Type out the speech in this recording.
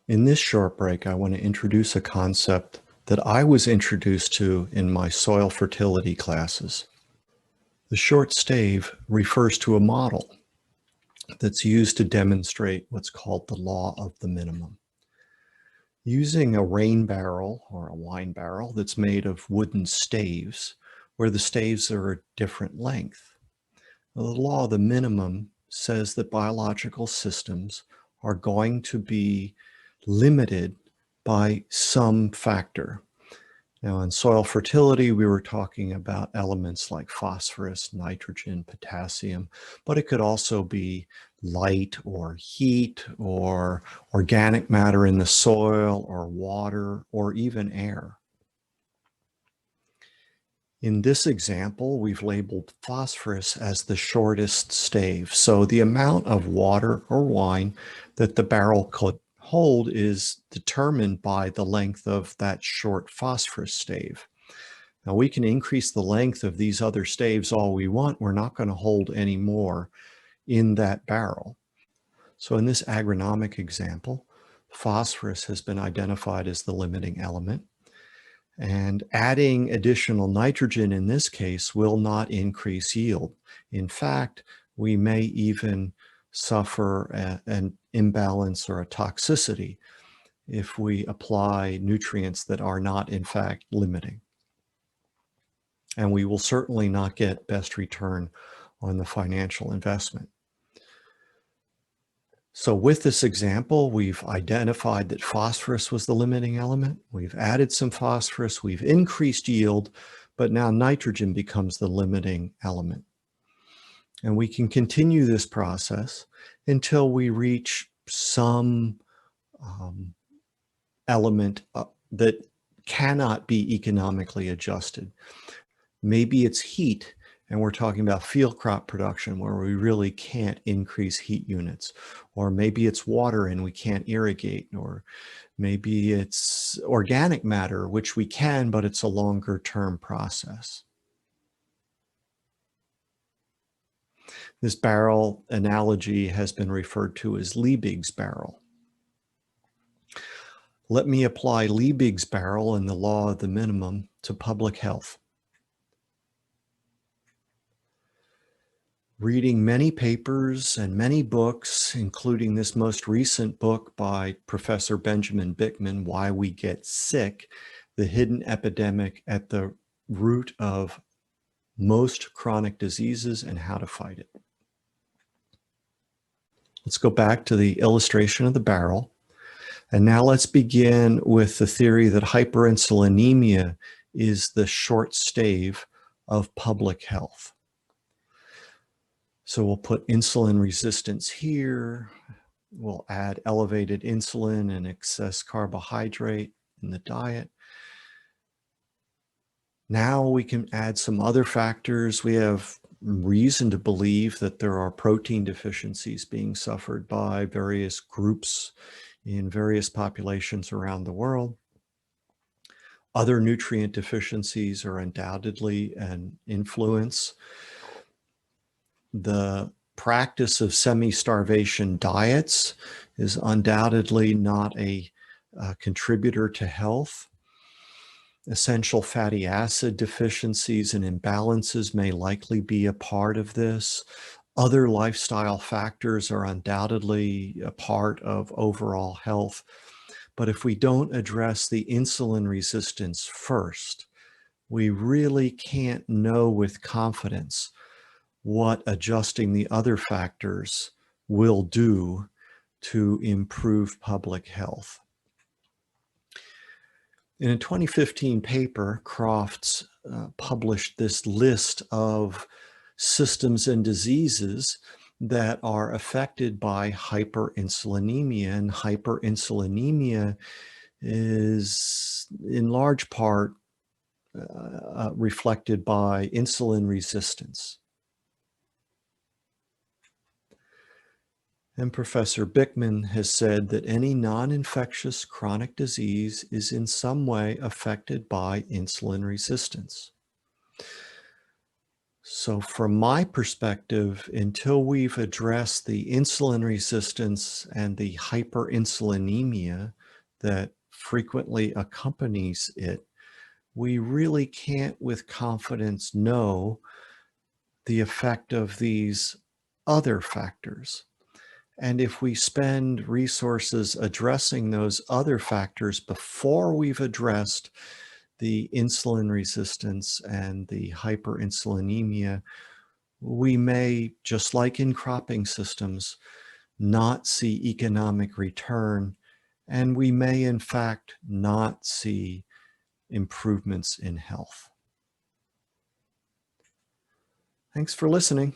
In this short break, I want to introduce a concept that I was introduced to in my soil fertility classes. The short stave refers to a model that's used to demonstrate what's called the law of the minimum. Using a rain barrel or a wine barrel that's made of wooden staves, where the staves are a different length. The law of the minimum says that biological systems are going to be limited by some factor. Now, in soil fertility, we were talking about elements like phosphorus, nitrogen, potassium, but it could also be light or heat or organic matter in the soil or water or even air. In this example, we've labeled phosphorus as the shortest stave. So the amount of water or wine that the barrel could hold is determined by the length of that short phosphorus stave. Now we can increase the length of these other staves all we want. We're not going to hold any more in that barrel. So in this agronomic example, phosphorus has been identified as the limiting element. And adding additional nitrogen in this case will not increase yield. In fact, we may even suffer an imbalance or a toxicity if we apply nutrients that are not in fact limiting. And we will certainly not get best return on the financial investment. So with this example, we've identified that phosphorus was the limiting element. We've added some phosphorus, we've increased yield, but now nitrogen becomes the limiting element. And we can continue this process until we reach some element that cannot be economically adjusted. Maybe it's heat, and we're talking about field crop production where we really can't increase heat units. Or maybe it's water and we can't irrigate. Or maybe it's organic matter, which we can, but it's a longer term process. This barrel analogy has been referred to as Liebig's barrel. Let me apply Liebig's barrel and the law of the minimum to public health. Reading many papers and many books, including this most recent book by Professor Benjamin Bikman, Why We Get Sick, the Hidden Epidemic at the Root of Most Chronic Diseases and How to Fight It. Let's go back to the illustration of the barrel. And now let's begin with the theory that hyperinsulinemia is the short stave of public health. So we'll put insulin resistance here. We'll add elevated insulin and excess carbohydrate in the diet. Now we can add some other factors. We have reason to believe that there are protein deficiencies being suffered by various groups in various populations around the world. Other nutrient deficiencies are undoubtedly an influence. The practice of semi-starvation diets is undoubtedly not a contributor to health. Essential fatty acid deficiencies and imbalances may likely be a part of this. Other lifestyle factors are undoubtedly a part of overall health. But if we don't address the insulin resistance first, we really can't know with confidence what adjusting the other factors will do to improve public health. In a 2015 paper, Crofts published this list of systems and diseases that are affected by hyperinsulinemia. And hyperinsulinemia is in large part reflected by insulin resistance. And Professor Bikman has said that any non-infectious chronic disease is in some way affected by insulin resistance. So from my perspective, until we've addressed the insulin resistance and the hyperinsulinemia, that frequently accompanies it, we really can't with confidence know the effect of these other factors. And if we spend resources addressing those other factors before we've addressed the insulin resistance and the hyperinsulinemia, we may, just like in cropping systems, not see economic return, and we may in fact not see improvements in health. Thanks for listening.